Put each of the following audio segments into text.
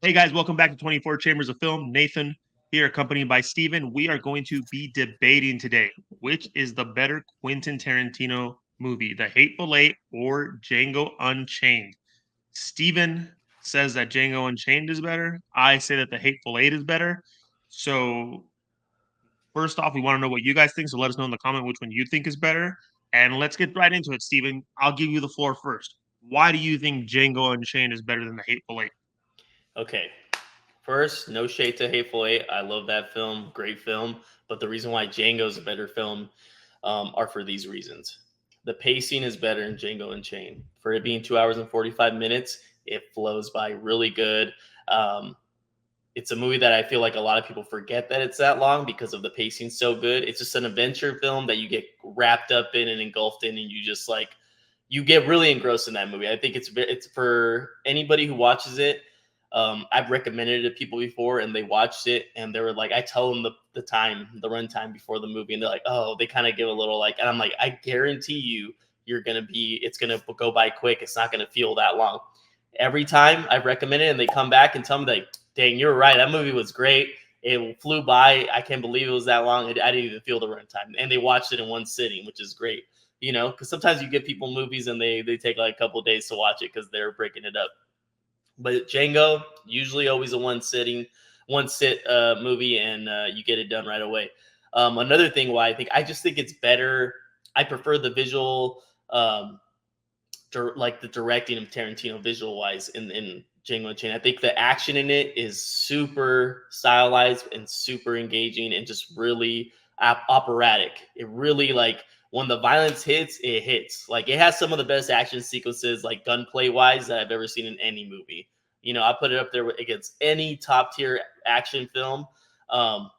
Hey guys, welcome back to 24 Chambers of Film. Nathan here, accompanied by Steven. We are going to be debating today which is the better Quentin Tarantino movie, The Hateful Eight or Django Unchained. Steven says that Django Unchained is better. I say that The Hateful Eight is better. So, first off, we want to know what you guys think. So, let us know in the comment which one you think is better. And let's get right into it, Steven. I'll give you the floor first. Why do you think Django Unchained is better than The Hateful Eight? Okay, first, no shade to Hateful Eight. I love that film, great film. But the reason why Django's a better film are for these reasons. The pacing is better in Django Unchained. For it being 2 hours and 45 minutes, it flows by really good. Um, it's a movie that I feel like a lot of people forget that it's that long because of the pacing so good. It's just an adventure film that you get wrapped up in and engulfed in, and you just like you get really engrossed in that movie. I think it's for anybody who watches it. I've recommended it to people before, and they watched it, and they were like, I tell them the run time before the movie, and they're like, oh, they kind of give a little like, and I'm like, I guarantee you, it's gonna go by quick. It's not gonna feel that long. Every time I've recommended it, and they come back and tell me like, dang, you're right, that movie was great. It flew by. I can't believe it was that long. I didn't even feel the runtime, and they watched it in one sitting, which is great. Because sometimes you get people movies and they take like a couple days to watch it because they're breaking it up. But Django, usually always a one sit movie, and you get it done right away. Another thing why I just think it's better. I prefer the visual, like the directing of Tarantino visual wise in Django Unchained. I think the action in it is super stylized and super engaging and just really operatic. It really like when the violence hits, it hits. Like it has some of the best action sequences, like gunplay wise, that I've ever seen in any movie. I put it up there against any top tier action film. Um,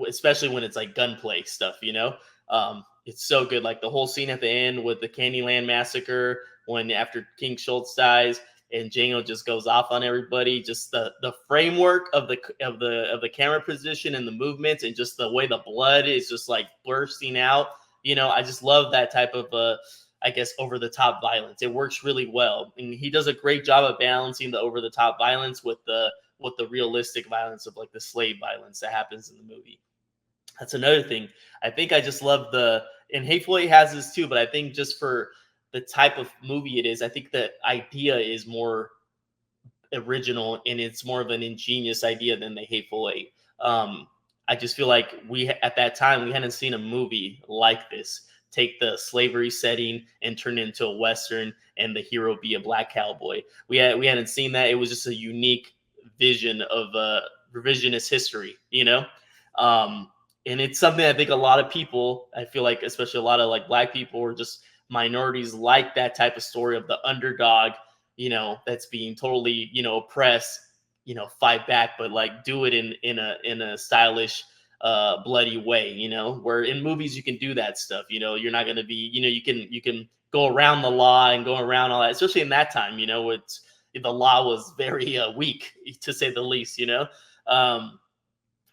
especially when it's like gunplay stuff, it's so good. Like the whole scene at the end with the Candyland massacre, when after King Schultz dies and Django just goes off on everybody, just the framework of the camera position and the movements and just the way the blood is just like bursting out. I just love that type of I guess over the top violence. It works really well, and he does a great job of balancing the over the top violence with the realistic violence of like the slave violence that happens in the movie. That's another thing. I think I just love and Hateful Eight has this too, but I think just for the type of movie it is, I think the idea is more original and it's more of an ingenious idea than the Hateful Eight. I just feel like at that time we hadn't seen a movie like this take the slavery setting and turn it into a western and the hero be a black cowboy. We hadn't seen that. It was just a unique vision of revisionist history, and it's something I think a lot of people, I feel like, especially a lot of like black people or just minorities, like that type of story of the underdog, that's being totally, oppressed, fight back, but like do it in a stylish, bloody way, where in movies you can do that stuff. You're not going to be, you can go around the law and go around all that, especially in that time, it's the law was very weak, to say the least.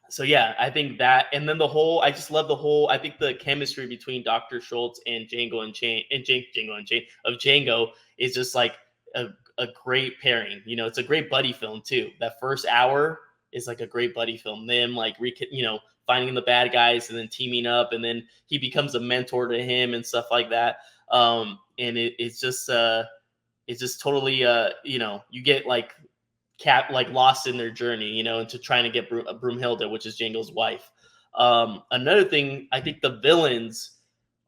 So yeah, I think that, and then I just love the whole. I think the chemistry between Dr. Schultz and Django Unchained and Django Unchained of Django is just like a great pairing. It's a great buddy film too. That first hour is like a great buddy film. Them like finding the bad guys and then teaming up, and then he becomes a mentor to him and stuff like that. And it's just totally you get like lost in their journey, into trying to get Broomhilda, which is Django's wife. Another thing, I think the villains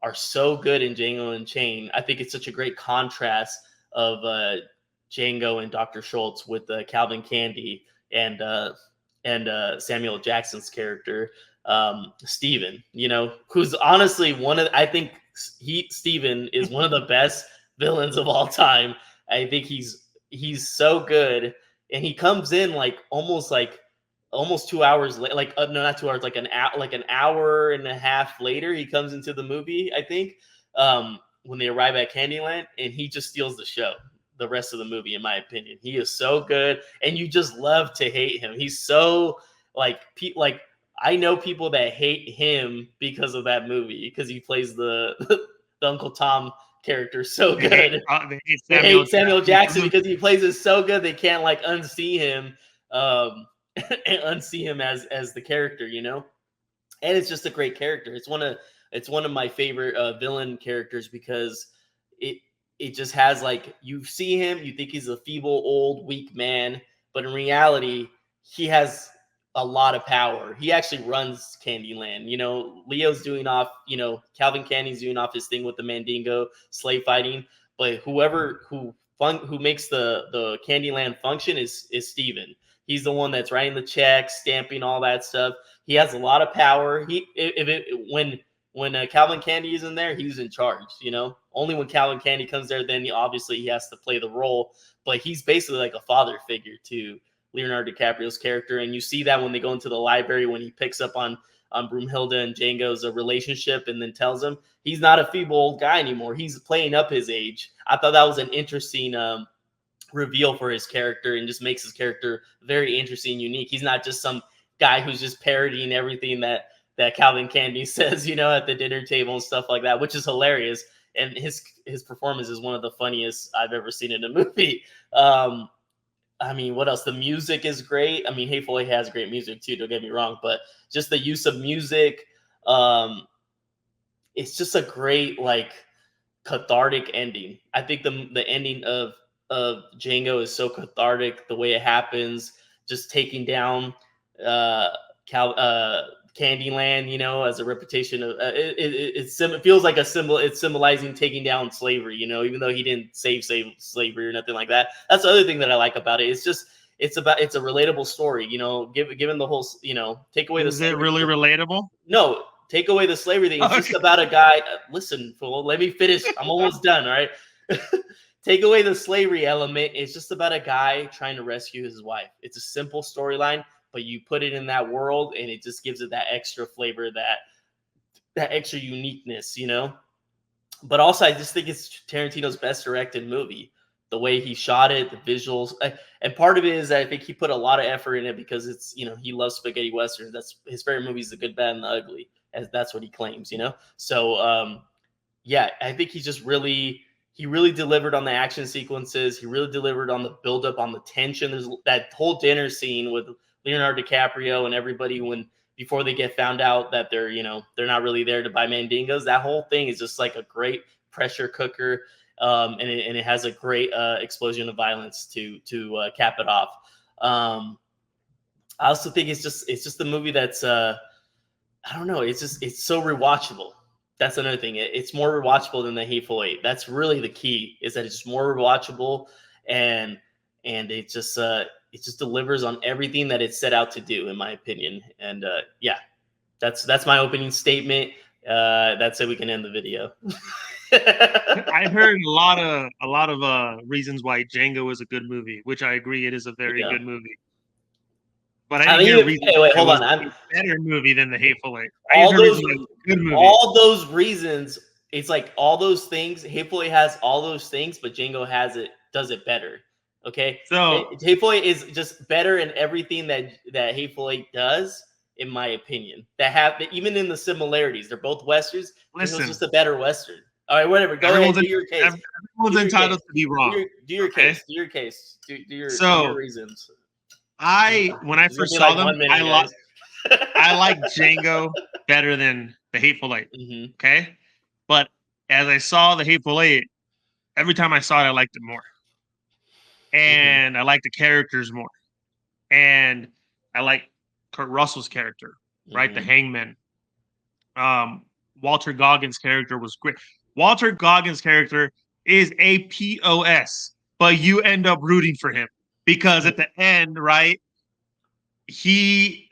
are so good in Django Unchained. I think it's such a great contrast of Django and Dr. Schultz with Calvin Candy and Samuel Jackson's character, Steven, who's honestly I think Steven is one of the best villains of all time. I think he's so good, and he comes in like almost 2 hours late, like no, not 2 hours, like an hour and a half later. He comes into the movie, I think, when they arrive at Candyland, and he just steals the show. The rest of the movie, in my opinion, he is so good, and you just love to hate him. He's so like I know people that hate him because of that movie, because he plays the the Uncle Tom character so They hate, good. they hate They Samuel hate Samuel Jackson. Jackson because he plays it so good. They can't like unsee him, and unsee him as the character, you know. And it's just a great character. It's one of my favorite villain characters because it it just has like you see him, you think he's a feeble, old, weak man, but in reality, he has a lot of power. He actually runs Candyland. You know, Leo's doing off, Calvin Candy's doing off his thing with the Mandingo slave fighting, but who makes the Candyland function is Steven. He's the one that's writing the checks, stamping all that stuff. He has a lot of power. When Calvin Candy is in there, he's in charge. Only when Calvin Candy comes there, then obviously he has to play the role. But he's basically like a father figure to Leonardo DiCaprio's character, and you see that when they go into the library when he picks up on Broomhilda and Django's relationship, and then tells him he's not a feeble old guy anymore. He's playing up his age. I thought that was an interesting reveal for his character, and just makes his character very interesting and unique. He's not just some guy who's just parodying everything that Calvin Candy says, at the dinner table and stuff like that, which is hilarious. And his performance is one of the funniest I've ever seen in a movie. I mean, what else? The music is great. I mean, Hateful Eight has great music too, don't get me wrong, but just the use of music, it's just a great, like, cathartic ending. I think the ending of Django is so cathartic, the way it happens, just taking down Candyland, as a reputation of it feels like a symbol. It's symbolizing taking down slavery, even though he didn't save slavery or nothing like that. That's the other thing that I like about it. It's a relatable story, given the whole, take away the Is it really relatable? No, take away the slavery thing. It's just about a guy. Listen, fool, let me finish. I'm almost done. All right. Take away the slavery element. It's just about a guy trying to rescue his wife. It's a simple storyline, but you put it in that world and it just gives it that extra flavor, that extra uniqueness, But also, I just think it's Tarantino's best directed movie. The way he shot it, the visuals, and part of it is that I think he put a lot of effort in it because it's, he loves spaghetti westerns. That's his favorite movie is The Good, Bad, and the Ugly, as that's what he claims, So, yeah, I think he really delivered on the action sequences. He really delivered on the buildup, on the tension. There's that whole dinner scene with Leonardo DiCaprio and everybody before they get found out that they're not really there to buy Mandingos. That whole thing is just like a great pressure cooker, and it has a great explosion of violence to cap it off. I also think it's just the movie that's I don't know. It's so rewatchable. That's another thing. It's more rewatchable than the Hateful Eight. That's really the key, is that it's just more rewatchable, and it just delivers on everything that it set out to do, in my opinion. And yeah, that's my opening statement. That's it. We can end the video. I heard a lot of reasons why Django is a good movie, which I agree it is a very good movie. But I didn't hear reasons. Wait, hold on. A better movie than the Hateful Eight. All those reasons. It's like all those things. Hateful Eight has all those things, but Django does it better. Okay, so Hateful Eight is just better in everything that Hateful Eight does, in my opinion. Even in the similarities, they're both westerns. Listen, it's just a better western. All right, whatever. Go ahead. Do your case. Everyone's entitled to be wrong. Do your case. Do your case. Do your reasons. When I first saw them, I like Django better than the Hateful Eight. Mm-hmm. Okay, but as I saw the Hateful Eight, every time I saw it, I liked it more, and I liked the characters more, and I like Kurt Russell's character, right? The Hangman. Walter Goggins' character was great. Walter Goggins' character is a POS, but you end up rooting for him. Because at the end, right, he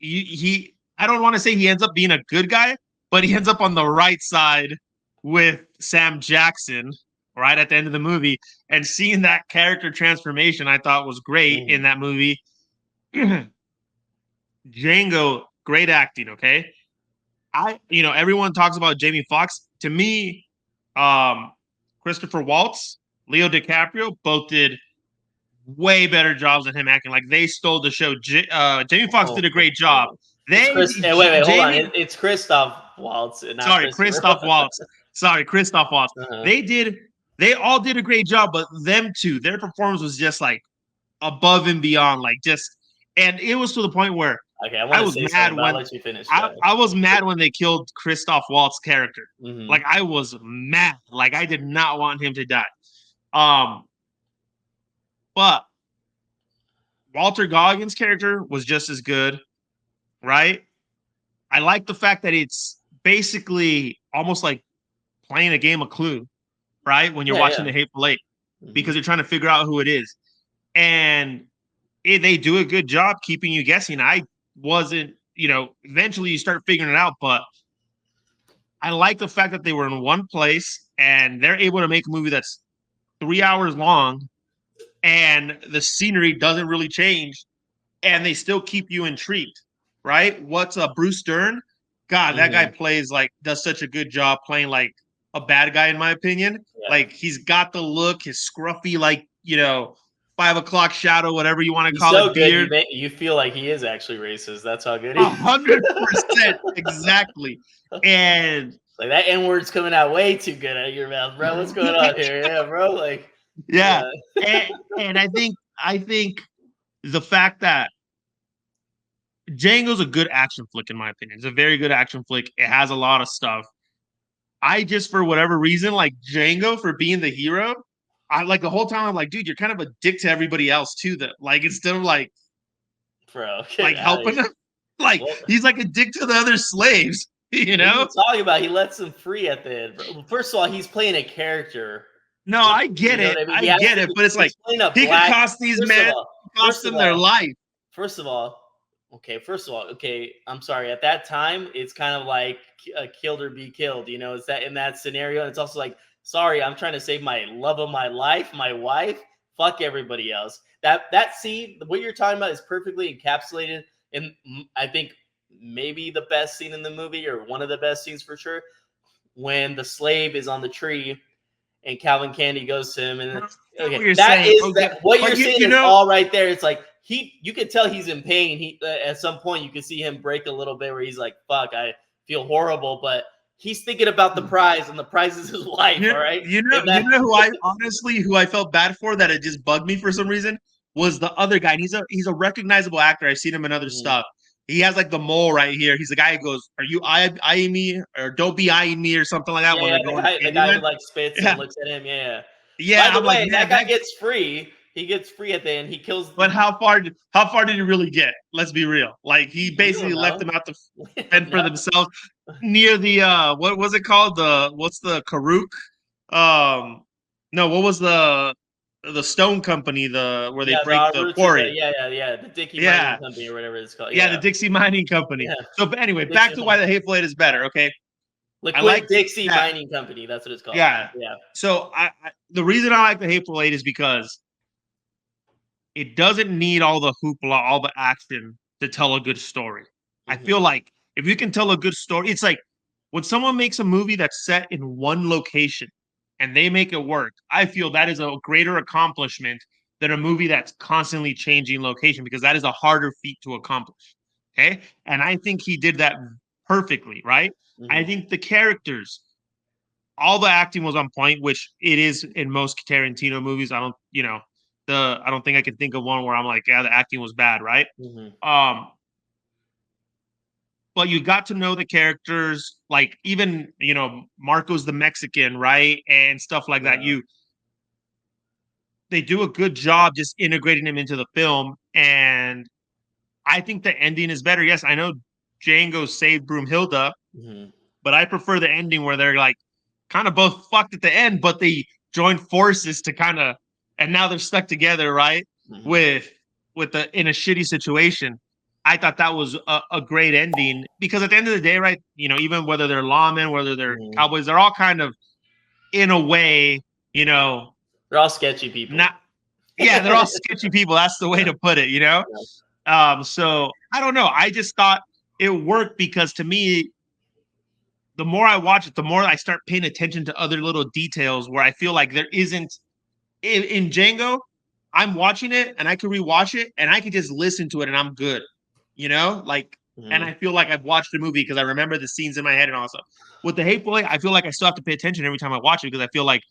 I don't want to say he ends up being a good guy, but he ends up on the right side with Sam Jackson, right, at the end of the movie. And seeing that character transformation, I thought was great in that movie. Django, great acting, okay? Everyone talks about Jamie Foxx. To me, Christopher Waltz, Leo DiCaprio, both did way better jobs than him acting. Like, they stole the show. Jamie Foxx did a great job. Hold on. It's Christoph Waltz. Sorry, Christoph Waltz. Sorry, Christoph Waltz. Uh-huh. They all did a great job, but them two, their performance was just like above and beyond, like just, and it was to the point where Okay, I I want to was say mad something, but I'll when let you finish. Go ahead. I was mad when they killed Christoph Waltz's character. Mhm. Like I was mad. Like I did not want him to die. Um, but Walter Goggins' character was just as good, right? I like the fact that it's basically almost like playing a game of Clue, right? When you're Yeah, watching yeah. the Hateful Eight, Mhm. because you're trying to figure out who it is. And they do a good job keeping you guessing. I wasn't, eventually you start figuring it out, but I like the fact that they were in one place and they're able to make a movie that's 3 hours long and the scenery doesn't really change and they still keep you intrigued, right? What's Bruce Dern? God, that guy Mhm. plays like does such a good job playing like a bad guy in my opinion. Yeah. Like he's got the look, his scruffy like 5 o'clock shadow, whatever you want to He's call so it, good, beard. you feel like he is actually racist. That's how good he A is. 100% exactly. And Like that N word's coming out way too good out of your mouth, bro. What's going on here? Yeah, bro. Like, yeah, yeah. and I think the fact that Django's a good action flick in my opinion. It's a very good action flick. It has a lot of stuff. I just for whatever reason like Django for being the hero. I like the whole time I'm like, dude, you're kind of a dick to everybody else too. That like instead of Bro, get like out of helping here. them, like Well, he's like a dick to the other slaves. You what are know? you talking about? He lets them free at the end, bro. Well, first of all, he's playing a character. No, Like, I get you know it. what I mean? I get it. But it's like He's playing a he could black. cost these First of men, all, cost first of them their all, life. First of all, okay. I'm sorry. At that time, it's kind of like killed or be killed. You know, it's that in that scenario. And it's also like, sorry, I'm trying to save my love of my life, my wife. Fuck everybody else. That scene, what you're talking about, is perfectly encapsulated in, I think, maybe the best scene in the movie, or one of the best scenes for sure. When the slave is on the tree and Calvin Candy goes to him, I and get what okay, you're that saying. is Okay, that what but you're saying you is know, all right there. It's like you can tell he's in pain. He at some point you can see him break a little bit where he's like, "Fuck, I feel horrible," but he's thinking about the prize, and the prize is his life. All right, and you that know who I felt bad for that it just bugged me for some reason was the other guy. And he's a recognizable actor. I've seen him in other stuff. He has like the mole right here. He's the guy who goes, "Are you eyeing me or don't be eyeing me or something like that?" When yeah, they're going to the guy who Candyland. like spits and Yeah, looks at him. Yeah. By yeah. the I'm like, way, man, that guy gets free. He gets free at the end. He kills. but how far did he really get? Let's be real. Like he We basically don't left know. them out to We fend don't for know. themselves near the what was it called? What's the Karuk? No, what was the stone company, the where they Yeah, break the roots of the quarry? yeah, the Dickey Mining Yeah. Company or whatever it's called. Yeah, the Yeah, Dixie Mining Company. yeah, So but anyway, back Dixie to why the Hateful Eight is better, okay? I Liquid like Dixie that. Mining Company. That's what it's called. Yeah. Yeah. So the reason I like the Hateful Eight is because it doesn't need all the hoopla, all the action to tell a good story. I Mhm. feel like if you can tell a good story, it's like when someone makes a movie that's set in one location and they make it work, I feel that is a greater accomplishment than a movie that's constantly changing location because that is a harder feat to accomplish. Okay. And I think he did that perfectly, right? I Mhm. think the characters, all the acting was on point, which it is in most Tarantino movies. I don't think I can think of one where I'm like, yeah, the acting was bad, right? Mhm. Um, but you got to know the characters, like even Marco's the Mexican, right, and stuff like that. Uh, They do a good job just integrating him into the film, and I think the ending is better. Yes, I know Django saved Broomhilda, mhm. but I prefer the ending where they're like kind of both fucked at the end, but they join forces to kind of, and now they're stuck together, right? Mhm. With in a shitty situation. I thought that was a great ending because at the end of the day, right? Even whether they're lawmen, whether they're Mhm. cowboys, they're all kind of in a way, They're all sketchy people. not. Yeah, they're all sketchy people. That's the way Yeah. to put it. Yeah. So I don't know. I just thought it worked because to me, the more I watch it, the more I start paying attention to other little details where I feel like there isn't in Django. I'm watching it and I can rewatch it and I can just listen to it and I'm good. Like And I feel like I've watched the movie because I remember the scenes in my head and all that stuff. With the Hateful Eight, I feel like I still have to pay attention every time I watch it because I feel like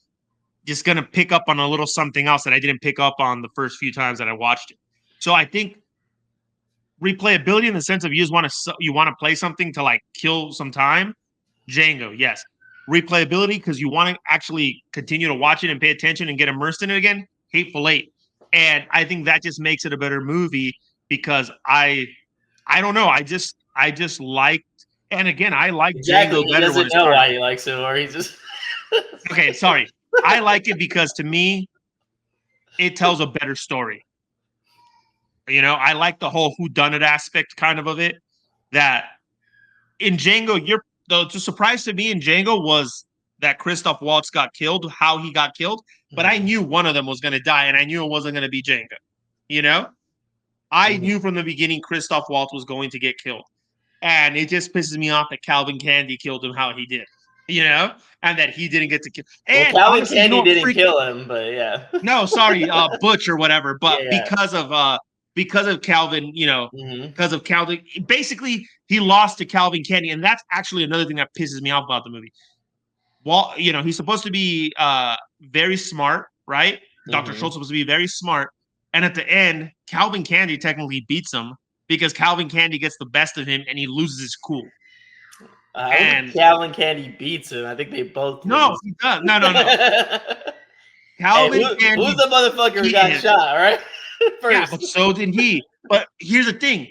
just gonna pick up on a little something else that I didn't pick up on the first few times that I watched it. So I think replayability in the sense of you want to play something to like kill some time. Django, yes. Replayability because you want to actually continue to watch it and pay attention and get immersed in it again. Hateful Eight, and I think that just makes it a better movie because I don't know. I just liked, and again, I like Exactly. Django He better when doesn't it know started. why he likes it, or he's just Okay, sorry. I like it because to me, it tells a better story. I like the whole whodunit aspect kind of it. That in Django, the surprise to me in Django was that Christoph Waltz got killed, how he got killed, but I knew one of them was going to die, and I knew it wasn't going to be Django. You know, I knew from the beginning Christoph Waltz was going to get killed. And it just pisses me off that Calvin Candy killed him how he did, and that he didn't get to kill. well, And Calvin honestly, Candy what didn't freak? kill him, but yeah. No, sorry, Butch or whatever. But Yeah. because of Calvin, because of Calvin, basically he lost to Calvin Candy, and that's actually another thing that pisses me off about the movie. Well, he's supposed to be very smart, right? Dr. Schultz supposed to be very smart, and at the end, Calvin Candy technically beats him because Calvin Candy gets the best of him and he loses his cool. I don't think And Calvin Candy beats him. I think they both no, lose. he does. No. Hey, Calvin who's Candy the motherfucker who got cheated. shot? All right, Yeah, first. but so did he. But here's the thing.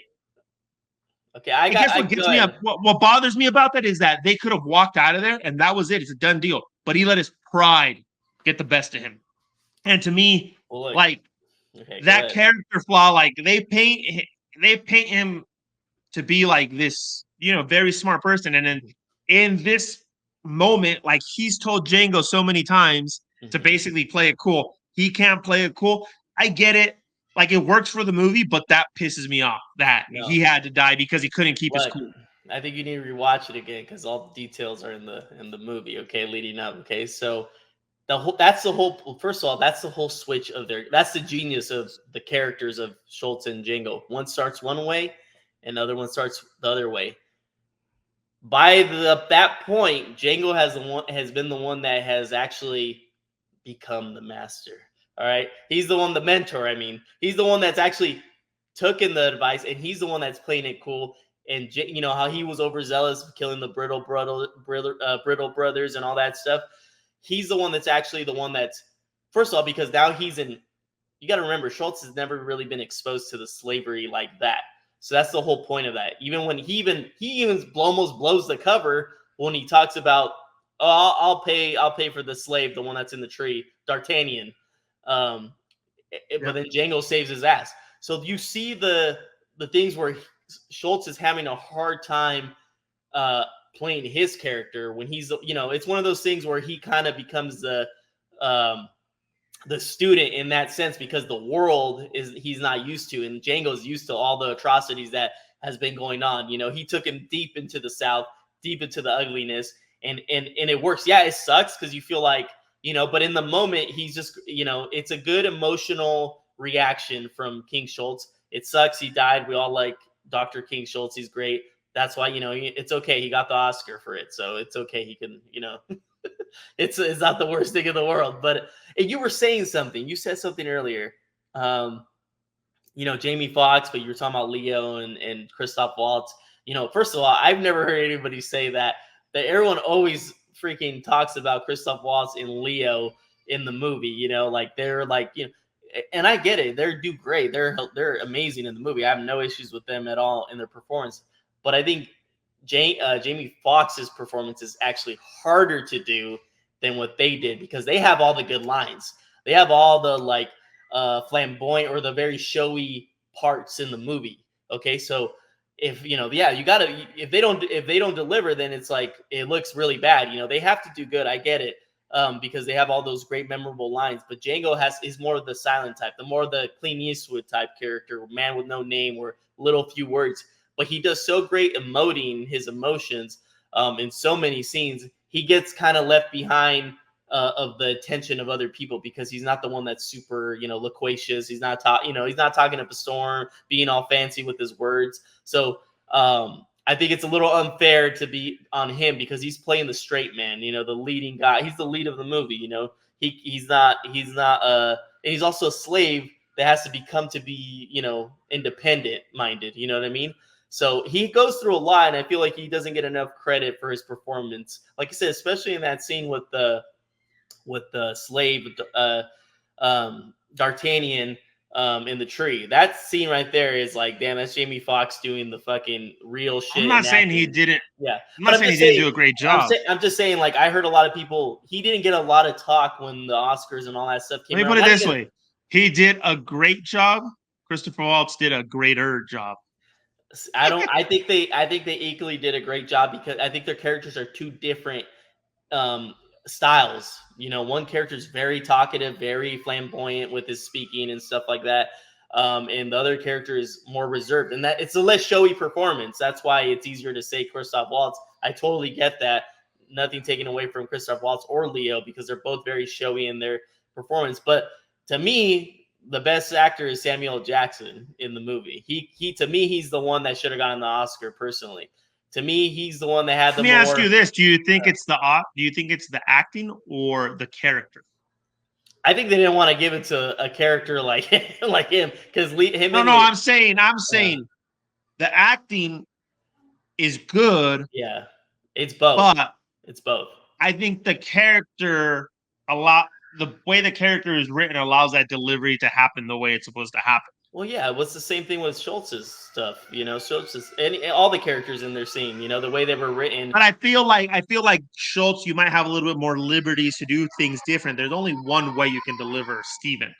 Okay, I guess what go gets me up, ahead. what bothers me about that is that they could have walked out of there and that was it. It's a done deal. But he let his pride get the best of him. And to me, Well, look, like okay, that character flaw, like they paint him to be like this, very smart person. And then in this moment, like he's told Django so many times to basically play it cool. He can't play it cool. I get it. Like it works for the movie, but that pisses me off that he had to die because he couldn't keep his cool. I think you need to rewatch it again because all the details are in the movie. Okay, leading up. Okay, so that's the whole. First of all, that's the whole switch of that's the genius of the characters of Schultz and Django. One starts one way, and the other one starts the other way. By that point, Django has been the one that has actually become the master. All right, he's the one, the mentor. I mean, he's the one that's actually taken the advice, and he's the one that's playing it cool. And how he was overzealous, killing the brittle brothers and all that stuff. He's the one that's actually the one that's, first of all, because now he's in. You got to remember, Schultz has never really been exposed to the slavery like that. So that's the whole point of that. Even when he almost blows the cover when he talks about, oh, I'll pay for the slave, the one that's in the tree, D'Artagnan. But then Django saves his ass. So you see the things where Schultz is having a hard time playing his character when he's, it's one of those things where he kind of becomes the student in that sense because the world he's not used to, and Django's used to all the atrocities that has been going on. He took him deep into the South, deep into the ugliness, and it works. Yeah, it sucks because you feel like, but in the moment he's just, it's a good emotional reaction from King Schultz. It sucks he died. We all like Dr. King Schultz. He's great. That's why, it's okay. He got the Oscar for it. So it's okay. He can, it's not the worst thing in the world. But you were saying something. You said something earlier. Jamie Foxx, but you were talking about Leo and Christoph Waltz. First of all, I've never heard anybody say that everyone always freaking talks about Christoph Waltz and Leo in the movie. Like they're like, and I get it. They do great. They're amazing in the movie. I have no issues with them at all in their performance. But I think Jamie Foxx's performance is actually harder to do than what they did because they have all the good lines. They have all the like flamboyant or the very showy parts in the movie. Okay, so if you gotta, if they don't deliver, then it's like it looks really bad. They have to do good. I get it. Because they have all those great memorable lines, but Django is more of the silent type, the more the Clint Eastwood type character, man with no name or little few words. But he does so great emoting his emotions in so many scenes. He gets kind of left behind of the attention of other people because he's not the one that's super, loquacious. He's not he's not talking up a storm, being all fancy with his words. So I think it's a little unfair to be on him because he's playing the straight man, the leading guy. He's the lead of the movie, and he's also a slave that has to become to be, independent minded. You know what I mean? So he goes through a lot, and I feel like he doesn't get enough credit for his performance. Like I said, especially in that scene with the slave, D'Artagnan, in the tree. That scene right there is like, damn, that's Jamie Foxx doing the fucking real I'm shit not and saying he acting. didn't. Yeah, I'm but not I'm saying he just didn't saying, do a great job. I'm just saying, like, I heard a lot of people. He didn't get a lot of talk when the Oscars and all that stuff Let came me around. put it Not this even. way: he did a great job. Christopher Waltz did a greater job. I don't. I think they equally did a great job because I think their characters are two different um styles. One character is very talkative, very flamboyant with his speaking and stuff like that. And the other character is more reserved, and that it's a less showy performance. That's why it's easier to say Christoph Waltz. I totally get that. Nothing taken away from Christoph Waltz or Leo because they're both very showy in their performance. But to me, the best actor is Samuel Jackson in the movie. He to me, he's the one that should have gotten the Oscar personally. To me, he's the one that had Let the me ask you more. this: Do you think it's the acting or the character? I think they didn't want to give it to a character like like him because him No, and no. the I'm saying the acting is good, yeah, it's both. but It's both. I think the character a lot. The way the character is written allows that delivery to happen the way it's supposed to happen. Well, yeah, it was the same thing with Schultz's stuff. Schultz's and all the characters in their scene. The way they were written. But I feel like Schultz, you might have a little bit more liberties to do things different. There's only one way you can deliver Steven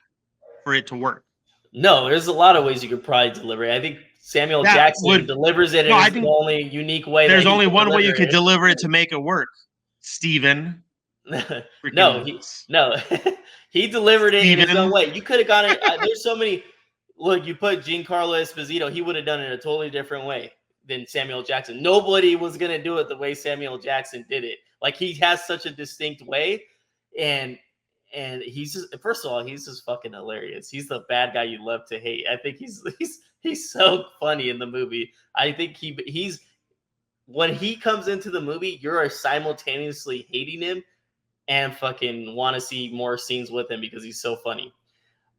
for it to work. No, there's a lot of ways you could probably deliver it. I think Samuel That Jackson would delivers it no, I as the think only unique way that there's he only could one way you deliver could deliver it to make it work. Steven. it. no, Freaking no, he delivered it in his own Steven. way. You could have gone it. There's so many. Look, you put Giancarlo Esposito, he would have done it a totally different way than Samuel Jackson. Nobody was gonna do it the way Samuel Jackson did it. Like he has such a distinct way, and he's just first of all, he's just fucking hilarious. He's the bad guy you love to hate. I think he's so funny in the movie. I think he's when he comes into the movie, you're simultaneously hating him and fucking want to see more scenes with him because he's so funny.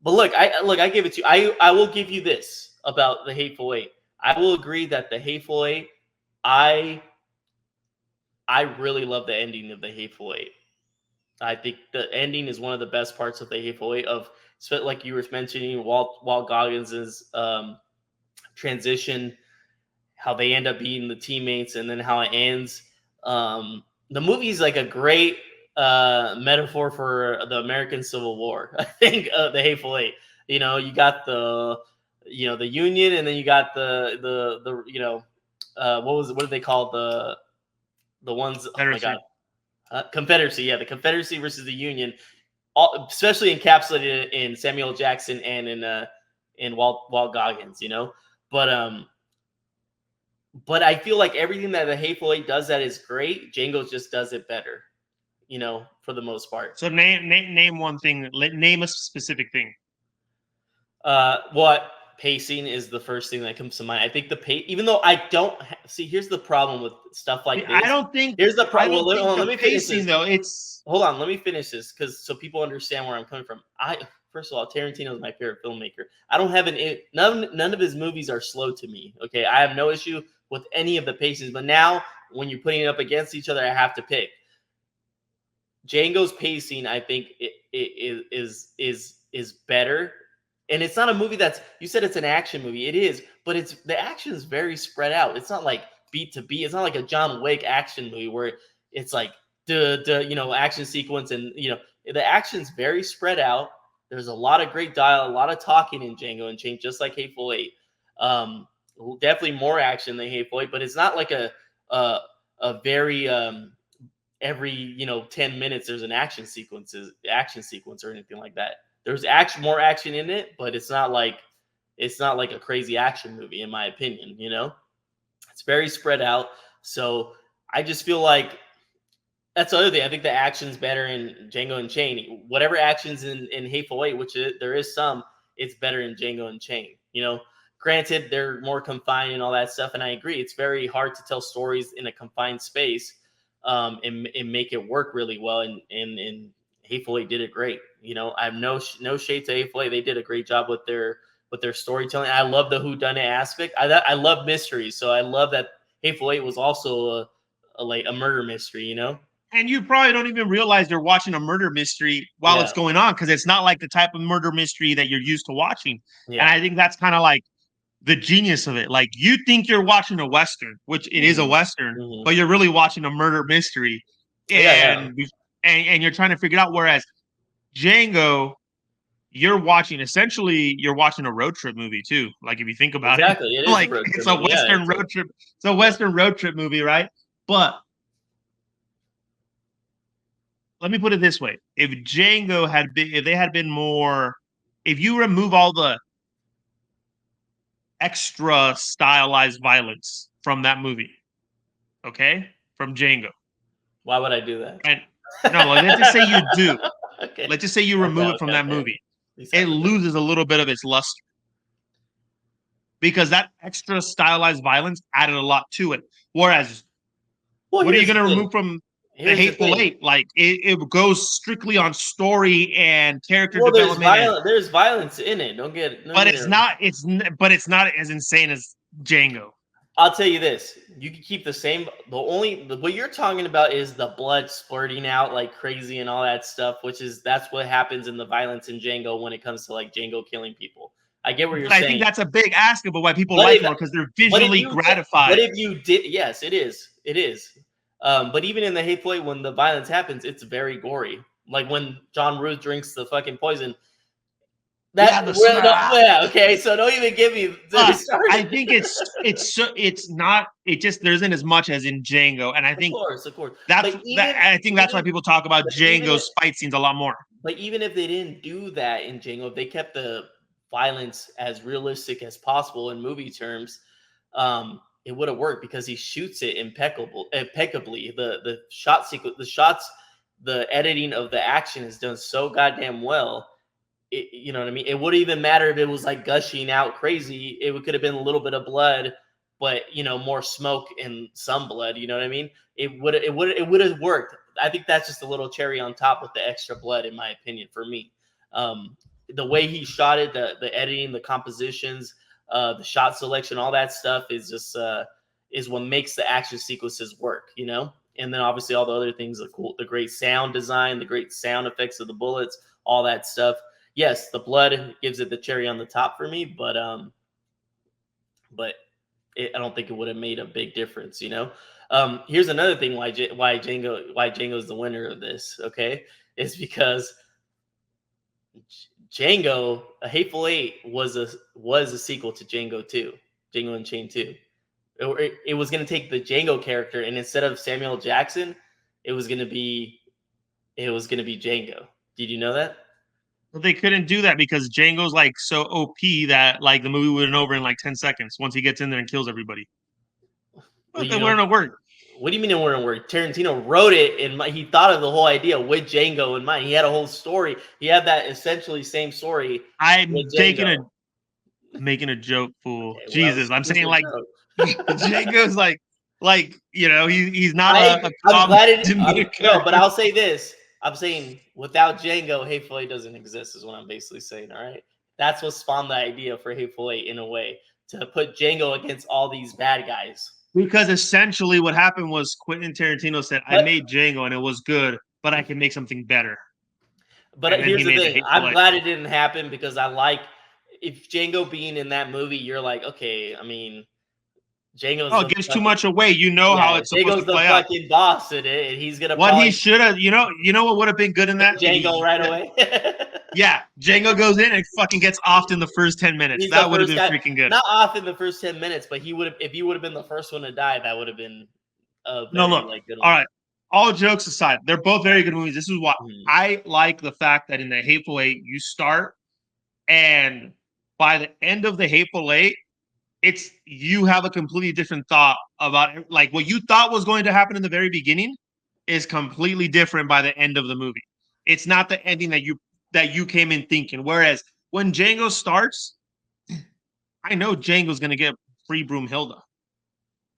But I give it to you. I will give you this about the Hateful Eight. I will agree that the Hateful Eight, I really love the ending of the Hateful Eight. I think the ending is one of the best parts of the Hateful Eight. Like you were mentioning, Walt Goggins's transition, how they end up being the teammates, and then how it ends. The movie is like a great metaphor for the American Civil War. I think the Hateful Eight. You got the Union, and then you got what did they call the ones? Oh my God, Confederacy. Yeah, the Confederacy versus the Union, especially encapsulated in Samuel Jackson and in Walt Goggins. But but I feel like everything that the Hateful Eight does that is great, Django just does it better, for the most part. So name one thing. Name a specific thing. What pacing is the first thing that comes to mind. I think the pace, even though I don't see, here's the problem with stuff like I this. don't think. Here's the I problem. don't think Let the me finish pacing this. though. It's Hold on, let me finish this so people understand where I'm coming from. First of all, Tarantino is my favorite filmmaker. I don't have none of his movies are slow to me. Okay, I have no issue with any of the pacings, but now when you're putting it up against each other, I have to pick. Django's pacing, I think, is better, and it's not a movie that's. You said it's an action movie. It is, but the action is very spread out. It's not like beat to beat. It's not like a John Wick action movie where it's like action sequence, and the action's very spread out. There's a lot of great dialogue, a lot of talking in Django Unchained, just like Hateful Eight. Definitely more action than Hateful Eight, but it's not like a very every 10 minutes there's an action sequence or anything like that. There's more action in it, but it's not like a crazy action movie in my opinion. It's very spread out. So I just feel like that's the other thing. I think the action's better in Django Unchained. Whatever action's in Hateful Eight, which there is some, it's better in Django Unchained. Granted, they're more confined and all that stuff, and I agree. It's very hard to tell stories in a confined space, and make it work really well. And Hateful Eight did it great. I have no shade to Hateful Eight. They did a great job with their storytelling. I love the whodunit aspect. I love mysteries, so I love that Hateful Eight was also a murder mystery. And you probably don't even realize you're watching a murder mystery while Yeah, it's going on, because it's not like the type of murder mystery that you're used to watching. And yeah. I think that's kind of like the genius of it. Like, you think you're watching a Western, which it is a Western, Hmm. but you're really watching a murder mystery. Yeah, yeah. And you're trying to figure it out. Whereas Django, you're watching a road trip movie too. Like, if you think about it, Exactly. It is a like, road it's trip a movie. Yeah, Western road trip. It's a Western road trip movie, right? But let me put it this way: if they had been more, if you remove all the extra stylized violence from that movie, okay, from Django, why would I do that? and no, let's just say you do. Okay. Let's just say you Okay. remove it from Okay. that Okay. movie. These It hypotheticals. loses a little bit of its luster because that extra stylized violence added a lot to it. Whereas, Well, what are you here's going the to thing. remove from the Here's the Hateful thing. Eight? Like, it goes strictly on story and character Well, there's development, and violence. There's violence in it. Don't but get it's it. not it's not as insane as Django. I'll tell you this: you can keep the same. What you're talking about is the blood splurting out like crazy and all that stuff, that's what happens in the violence in Django when it comes to like Django killing people. I get what you're But I think saying. that's a big ask about why people But like if more, because they're but if visually you did, but gratified. if you did, yes, it is. It is. But even in the Hateful Eight, when the violence happens, it's very gory. Like when John Ruth drinks the fucking poison. Yeah, That the well, no, ah, yeah, okay. So don't even get me I started. think it's not, it just, there isn't as much as in Django, and I think Of course. that's But that even I think that's why even people talk about but even Django's fight scenes a lot more. But even if they didn't do that in Django, if they kept the violence as realistic as possible in movie terms, it would have worked because he shoots it impeccably. The shot sequence, the shots, the editing of the action is done so goddamn well. You know what I mean? It wouldn't even matter if it was like gushing out crazy. It could have been a little bit of blood, but more smoke and some blood. You know what I mean? It would have worked. I think that's just a little cherry on top with the extra blood, in my opinion, for me. Um, the way he shot it, the editing, the compositions, the shot selection, all that stuff is what makes the action sequences work. And then obviously all the other things are cool. The great sound design, the great sound effects of the bullets, all that stuff. Yes, the blood gives it the cherry on the top for me, but I don't think it would have made a big difference. Here's another thing why Django is the winner of this. Okay, is because Django, A Hateful Eight was a sequel to Django 2, Django Unchained 2. It was going to take the Django character, and instead of Samuel Jackson, it was going to be Django. Did you know that? But they couldn't do that because Django's like so OP that like the movie would have been over in like 10 seconds once he gets in there and kills everybody. Well, But they wouldn't have worked. what do you mean it wouldn't work? Tarantino wrote it and he thought of the whole idea with Django in mind. He had a whole story. He had that essentially same story with I'm taking Django. making a joke, fool. Okay, well, that Jesus, was I'm just saying a like joke. Django's like he's not a I'm calm glad it. demeanor No, but character. I'll say this. I'm saying without Django, Hateful Eight doesn't exist. Is what I'm basically saying. All right, that's what spawned the idea for Hateful Eight in a way to put Django against all these bad guys. Because essentially what happened was Quentin Tarantino said, I But made Django and it was good, but I can make something better. But And then here's he the made the thing. Hateful I'm Eight. glad it didn't happen because I like if Django being in that movie, you're like, okay, I mean, Django's Oh, the it gives too fucking much away. You know how yeah, it's supposed to Django's the play out. fucking boss in it, and he's gonna What he probably should have, what would have been good in kill that? Django right away. Yeah, Django goes in and fucking gets offed in the first 10 minutes. He's the That would have first been guy, freaking good. not off in the first 10 minutes, but if he would have been the first one to die, that would have been a No, very look. like good All one. right. All jokes aside, they're both very good movies. This is why Mhm. I like the fact that in the Hateful Eight, you start and by the end of the Hateful Eight, it's you have a completely different thought about it. Like what you thought was going to happen in the very beginning is completely different by the end of the movie. It's not the ending that you came in thinking. Whereas when Django starts, I know Django's gonna get free Broomhilda,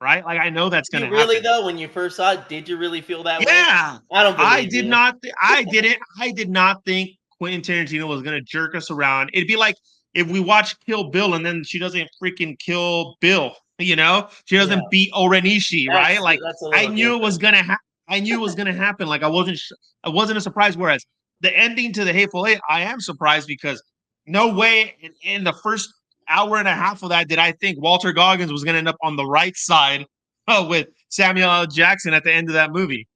right? Like I know that's You gonna really happen. though, when you first saw it, did you really feel that way? Yeah, I don't I believe did you. not. I didn't. I did not think Quentin Tarantino was gonna jerk us around. It'd be like if we watch Kill Bill and then she doesn't freaking kill Bill. You know, she Yeah, doesn't beat Orenishi, right? Like that's a I little knew it was different. gonna happen. I knew it was gonna happen. Like I wasn't. I wasn't a surprise. Whereas the ending to the Hateful Eight, I am surprised because no way in the first hour and a half of that did I think Walter Goggins was gonna end up on the right side with Samuel L. Jackson at the end of that movie.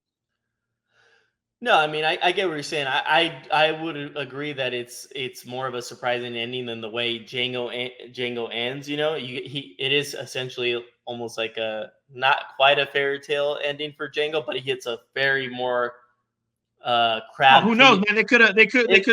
No, I mean, I get what you're saying. I would agree that it's more of a surprising ending than the way Django ends. You know, it is essentially almost like a not quite a fairy tale ending for Django, but he hits a very more Oh, crowd who knows, please. man? They could have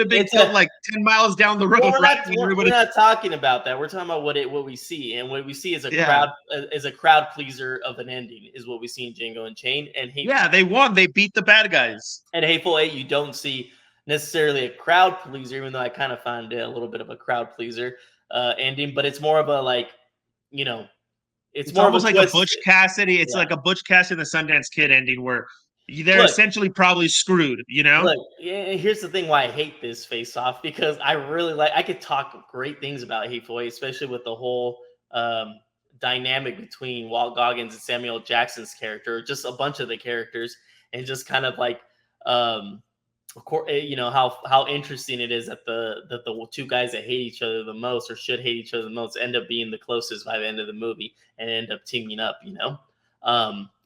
been It's killed a like 10 miles down the well, road, right? And we're everybody, not talking about that. We're talking about what we see, and what we see yeah, is a crowd pleaser of an ending is what we see in Django Unchained, yeah, they won. They beat the bad guys. and Hateful Eight. You don't see necessarily a crowd pleaser, even though I kind of find it a little bit of a crowd pleaser ending, but it's more of a like you know, it's It's more of a almost like a twist. Butch Cassidy. It's Yeah. like a Butch Cassidy and the Sundance Kid ending where they're Look, essentially probably screwed. You know? Look, here's the thing why I hate this face off because I really like I could talk great things about Hateful Eight, especially with the whole dynamic between Walt Goggins and Samuel Jackson's character, just a bunch of the characters, and just kind of like of course you know how interesting it is that the two guys that hate each other the most or should hate each other the most end up being the closest by the end of the movie and end up teaming up, you know.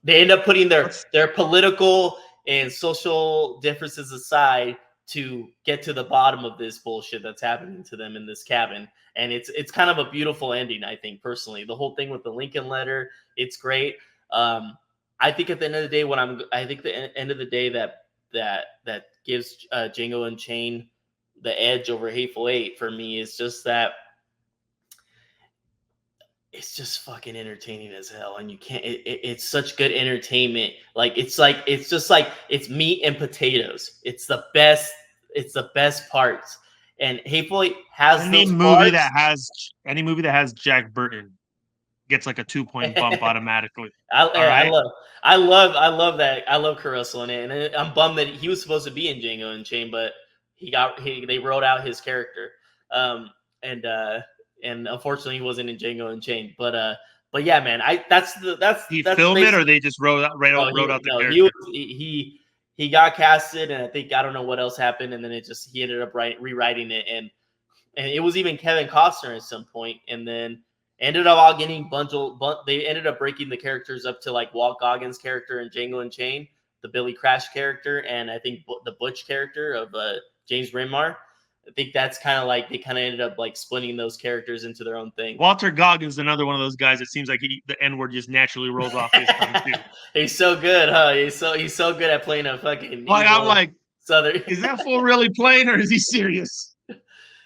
They end up putting Let's their political and social differences aside to get to the bottom of this bullshit that's happening to them in this cabin. And it's kind of a beautiful ending, I think, personally. The whole thing with the Lincoln letter, it's great. I think at the end of the day, I think the end of the day that gives Django Unchained the edge over Hateful Eight for me is just that it's just fucking entertaining as hell, and you can't it's such good entertainment. It's just like it's meat and potatoes. It's the best parts, and Hateful Eight has any those movie parts. that has any movie that has Jack Burton gets like a 2 point bump I, automatically. All I right. love that. I love Caruso in it, and I'm bummed that he was supposed to be in Django Unchained, but they wrote out his character, um, and unfortunately he wasn't in Django Unchained. But yeah, man, I He that's filmed it, or basically they just wrote out, no wrote out the he was character. he got casted, and I think I don't know what else happened, and then he ended up rewriting it, and it was even Kevin Costner at some point, and then ended up all getting bundled. But they ended up breaking the characters up to like Walt Goggins' character in Django Unchained, the Billy Crash character, and I think the Butch character of James Renmar. I think that's kind of like they kind of ended up like splitting those characters into their own thing. Walter Goggins, another one of those guys. It seems like the N word just naturally rolls off his tongue too. He's so good, huh? He's so good at playing a fucking Like I'm evil like, Southern. is that fool really playing or is he serious?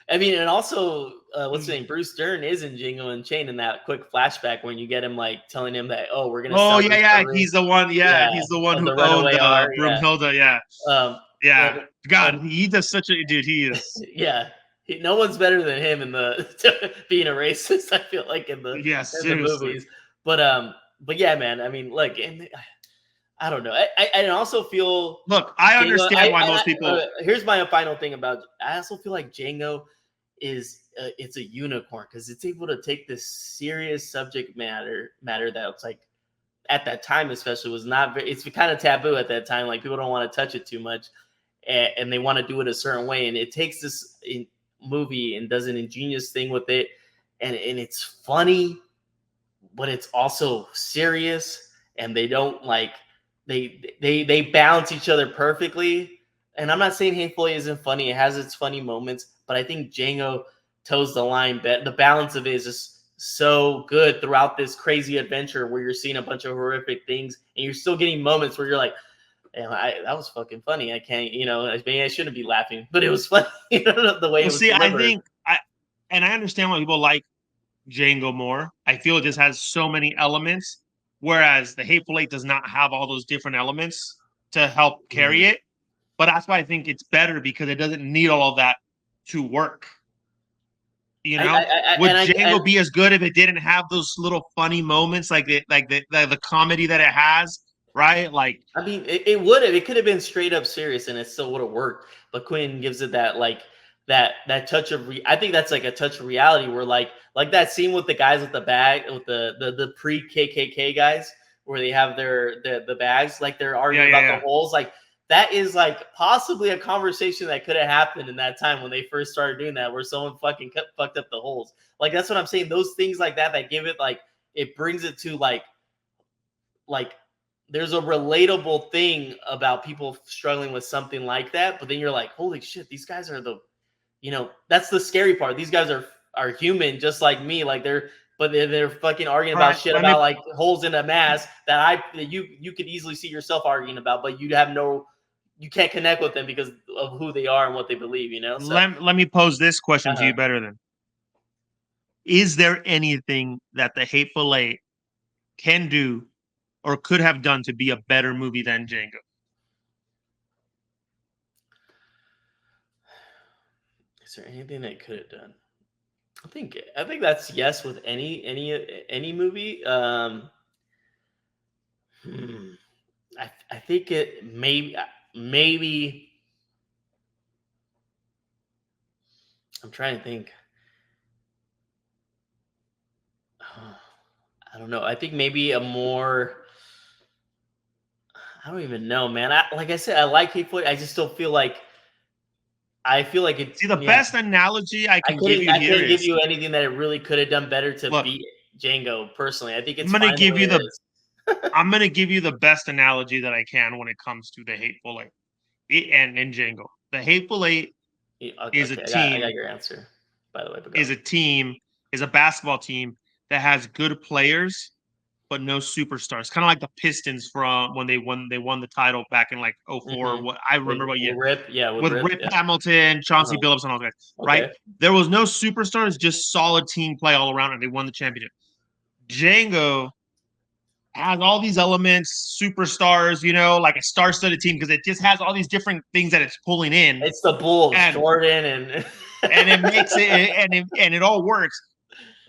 I mean, and also, what's his Mm. name? Bruce Dern is in Django Unchained in that quick flashback when you get him like telling him that, oh, we're gonna Oh sell yeah, this yeah. room, He's the one. Yeah, yeah, he's the one of who the owned runaway R, yeah, Broomhilda. Yeah, um, yeah. and, God, and he does such a dude. He is. yeah, no one's better than him in the being a racist. I feel like Yeah, in the seriously. movies, but yeah, man. I mean, look, and I don't know. I also feel Look, I Django. understand why most people. Here's my final thing about. I also feel like Django is it's a unicorn because it's able to take this serious subject matter that's like at that time especially was not very. It's kind of taboo at that time. Like people don't want to touch it too much, and they want to do it a certain way. And it takes this movie and does an ingenious thing with it, and it's funny, but it's also serious, and they don't like they balance each other perfectly. And I'm not saying Hateful Eight isn't funny; it has its funny moments, but I think Django toes the line. The balance of it is just so good throughout this crazy adventure where you're seeing a bunch of horrific things, and you're still getting moments where you're like, "Damn, that was fucking funny." I can't, maybe I shouldn't be laughing, but it was funny, the way Well, it was see, I delivered. think I understand why people like Django more. I feel it just has so many elements, whereas the Hateful Eight does not have all those different elements to help carry Mhm. it. But that's why I think it's better because it doesn't need all of that to work. You I, know, I, would and I, Django and be as good if it didn't have those little funny moments like the comedy that it has, right? Like, I mean, it would have. It could have been straight up serious, and it still would have worked. But Quinn gives it that like that touch of. I think that's like a touch of reality, where like that scene with the guys with the bag with the pre KKK guys, where they have the bags, like they're yeah, arguing yeah, about the yeah. holes. Like that is like possibly a conversation that could have happened in that time when they first started doing that, where someone fucking fucked up the holes. Like that's what I'm saying. Those things like that give it like it brings it to like there's a relatable thing about people struggling with something like that, but then you're like, holy shit, these guys are that's the scary part. These guys are human just like me. Like they're fucking arguing All about right, shit let me about like holes in a mask that you could easily see yourself arguing about, but you can't connect with them because of who they are and what they believe, So let me pose this question to uh-huh. you better than: is there anything that the Hateful Eight can do or could have done to be a better movie than Django? Is there anything they could have done? I think that's yes with any movie. Hmm. I think it maybe I'm trying to think. I don't know. I think maybe a more I don't even know, man. Like I said, I like Hateful Eight. I just don't feel like it. See, the Yeah, best analogy I I can give couldn't you I here couldn't give is, you anything that it really could have done better to look, beat Django. Personally, I think I'm it's gonna fine the give way you it the is. I'm gonna give you the best analogy that I can when it comes to the Hateful Eight and Django. The Hateful Eight Yeah, is a okay, I got team your answer. By the way, but is go. a team is a basketball team that has good players but no superstars. Kind of like the Pistons from when they won the title back in like '04. Mm-hmm. What I remember what year, Rip, yeah, with with Rip, Rip yeah. Hamilton, Chauncey Uh-huh. Billups, and all those guys, right? Okay. There was no superstars, just solid team play all around, and they won the championship. Django has all these elements, superstars, like a star-studded team because it just has all these different things that it's pulling in, It's the Bulls, and Jordan, and it makes it and it all works.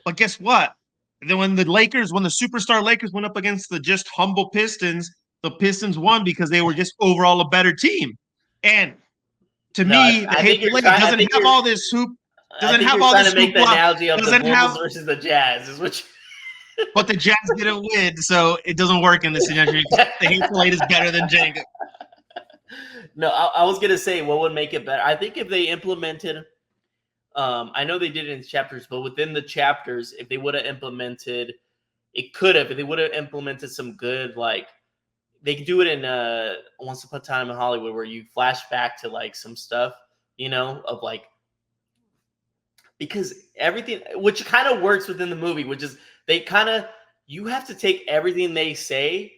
But guess what? Then when the superstar Lakers went up against the just humble Pistons, the Pistons won because they were just overall a better team. And to no, me, the I think Hateful you're Eight trying. doesn't have all this I doesn't think have you're all trying this to make the hoopla, analogy of the doesn't have. Bulls versus the Jazz, is what. But the Jazz didn't win, so it doesn't work in this scenario. The Hateful Eight is better than Jenga. No, I was gonna say what would make it better. I think if they implemented, I know they did it in chapters, but within the chapters, if they would have implemented, it could have. If they would have implemented some good, like they could do it in Once Upon a Time in Hollywood, where you flash back to like some stuff, of like because everything, which kind of works within the movie, which is they kind of you have to take everything they say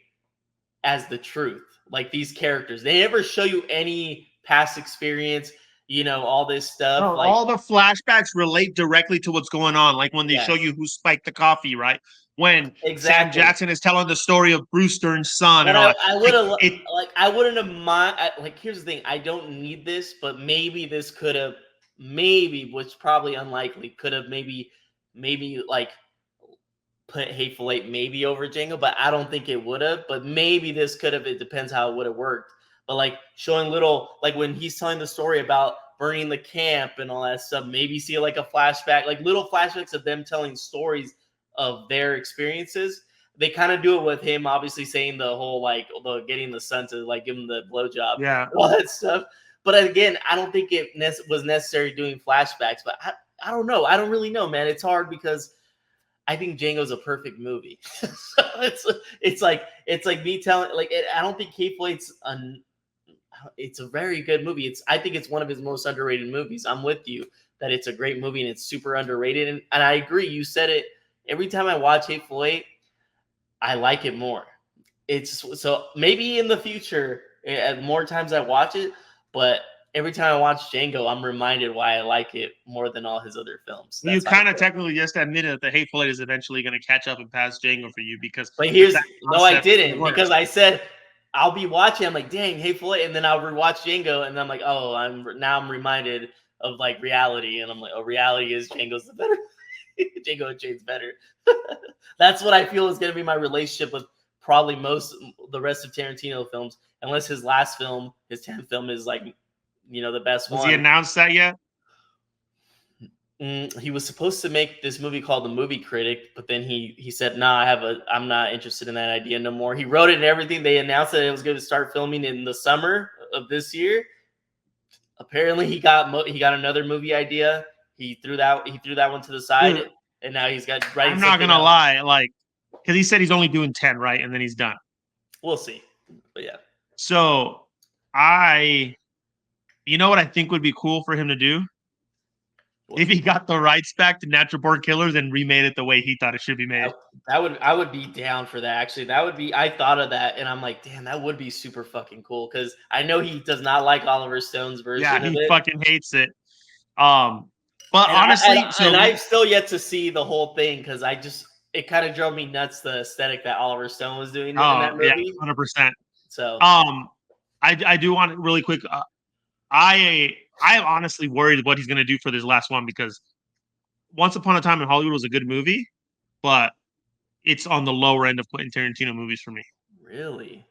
as the truth. Like these characters, they never show you any past experience, all this stuff. No, Like, all the flashbacks relate directly to what's going on. Like when they show yes, you who spiked the coffee, right? When Sam exactly. Jackson is telling the story of Bruce Stern's son But and all that. I would have It like I wouldn't have mind. Like here's the thing: I don't need this, but maybe this could have, maybe, which probably unlikely, could have maybe like put Hateful Eight maybe over Django, but I don't think it would have. But maybe this could have. It depends how it would have worked. But like showing little, like when he's telling the story about burning the camp and all that stuff, maybe see like a flashback, like little flashbacks of them telling stories of their experiences. They kind of do it with him, obviously saying the whole like the getting the son to like give him the blowjob, yeah. all that stuff. But again, I don't think it was necessary doing flashbacks. But I don't know. I don't really know, man. It's hard because I think Django's a perfect movie. So it's like me telling I don't think Hateful Eight's it's a very good movie. I think it's one of his most underrated movies. I'm with you that it's a great movie and it's super underrated. And I agree. You said it. Every time I watch Hateful Eight, I like it more. It's so maybe in the future, more times I watch it, but every time I watch Django, I'm reminded why I like it more than all his other films. You That's how I kind of feel. technically just admitted that the Hateful Eight is eventually going to catch up and pass Django for you because But with that no, I concept, it didn't because works. I said I'll be watching. I'm like, dang, Hateful Eight, and then I'll rewatch Django, and then I'm like, oh, I'm reminded of like reality, and I'm like, oh, reality is Django's the better. Django Unchained's better. That's what I feel is going to be my relationship with probably the rest of Tarantino films, unless his last film, his 10th film, is like, the best Has one. he announced that yet? He was supposed to make this movie called The Movie Critic, but then he said, "Nah, I'm not interested in that idea no more." He wrote it and everything. They announced that it was going to start filming in the summer of this year. Apparently, he got another movie idea. He threw that one to the side, Dude, and now he's got writing. I'm not gonna lie, like, because he said he's only doing 10, right, and then he's done. We'll see, but yeah. So you know what I think would be cool for him to do? If he got the rights back to Natural Born Killers and remade it the way he thought it should be made. I would be down for that. Actually, I thought of that, and I'm like, damn, that would be super fucking cool, because I know he does not like Oliver Stone's version. Yeah, he fucking hates it. But honestly, I've still yet to see the whole thing, because it kind of drove me nuts, the aesthetic that Oliver Stone was doing in that movie. Yeah, 100%. So I do want it really quick. I'm honestly worried what he's going to do for this last one, because Once Upon a Time in Hollywood was a good movie, but it's on the lower end of Quentin Tarantino movies for me. Really?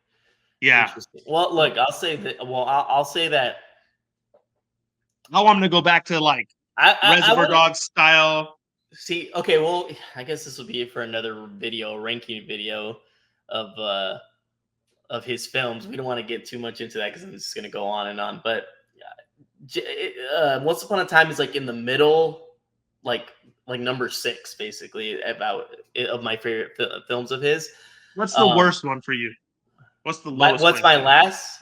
Yeah. Well, look, I'll say that. Well, I'll say that. I want him to go back to like Reservoir Dogs style. See, okay, well, I guess this will be for another video, ranking video of his films. We don't want to get too much into that because I'm just going to go on and on. But Once Upon a Time is like in the middle, like number 6, basically, of my favorite films of his. What's the worst one for you? What's the lowest? What's my last?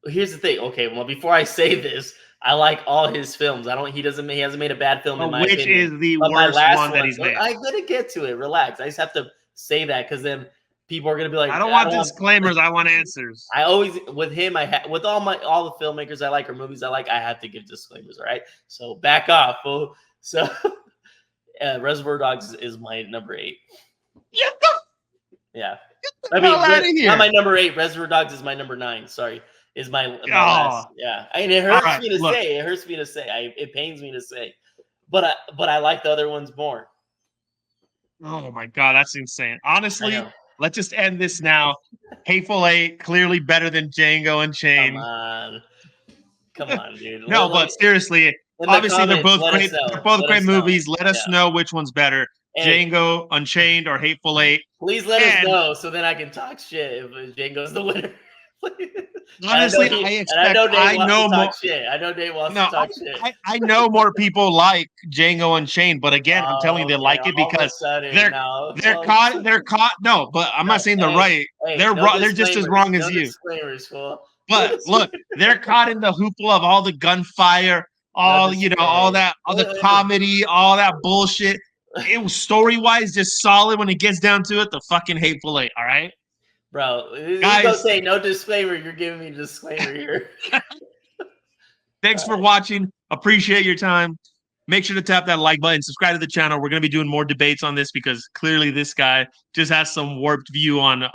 Here's the thing. Okay, well, before I say this, I like all his films. He hasn't made a bad film in my opinion. Which is the worst one that he's made? I'm gonna get to it. Relax. I just have to say that, because then people are gonna be like, I don't want disclaimers. I want answers. I always, with him, with all the filmmakers I like or movies I like, I have to give disclaimers. All right, so back off, fool. So Reservoir Dogs is my number 8. Yeah. I mean, not my number 8. Reservoir Dogs is my number 9. Sorry, is my last. Yeah, I mean, it hurts me to say. It hurts me to say. It pains me to say, but I like the other ones more. Oh my god, that's insane. Honestly, let's just end this now. Hateful Eight, clearly better than Django Unchained. Come on, dude. No, but seriously, obviously they're both great. They're both great movies. Let us know which one's better. Django Unchained or Hateful Eight. Please let us know, so then I can talk shit if Django's the winner. Honestly, I know Dave wants to talk shit. I know more people like Django Unchained, but again, I'm telling you they like it because they're caught. No, but I'm not saying they're right. They're just as wrong as you. But look, they're caught in the hoopla of all the gunfire, all the comedy, all that bullshit. It was story-wise just solid. When it gets down to it, the fucking Hateful Eight. All right, bro. Guys, don't say no disclaimer. You're giving me a disclaimer here. Thanks for watching. Appreciate your time. Make sure to tap that like button. Subscribe to the channel. We're going to be doing more debates on this because clearly this guy just has some warped view on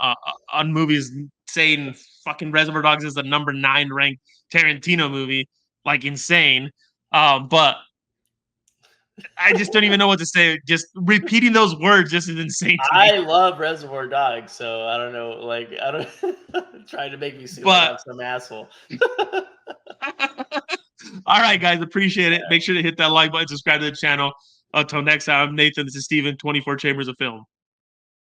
movies, saying fucking Reservoir Dogs is the number 9 ranked Tarantino movie, like insane. But I just don't even know what to say. Just repeating those words just is insane to me. I love Reservoir Dogs, so I don't know. Like, I don't try to make me seem like I'm some asshole. All right, guys, appreciate it. Make sure to hit that like button, subscribe to the channel. Until next time, I'm Nathan. This is Steven, 24 Chambers of Film.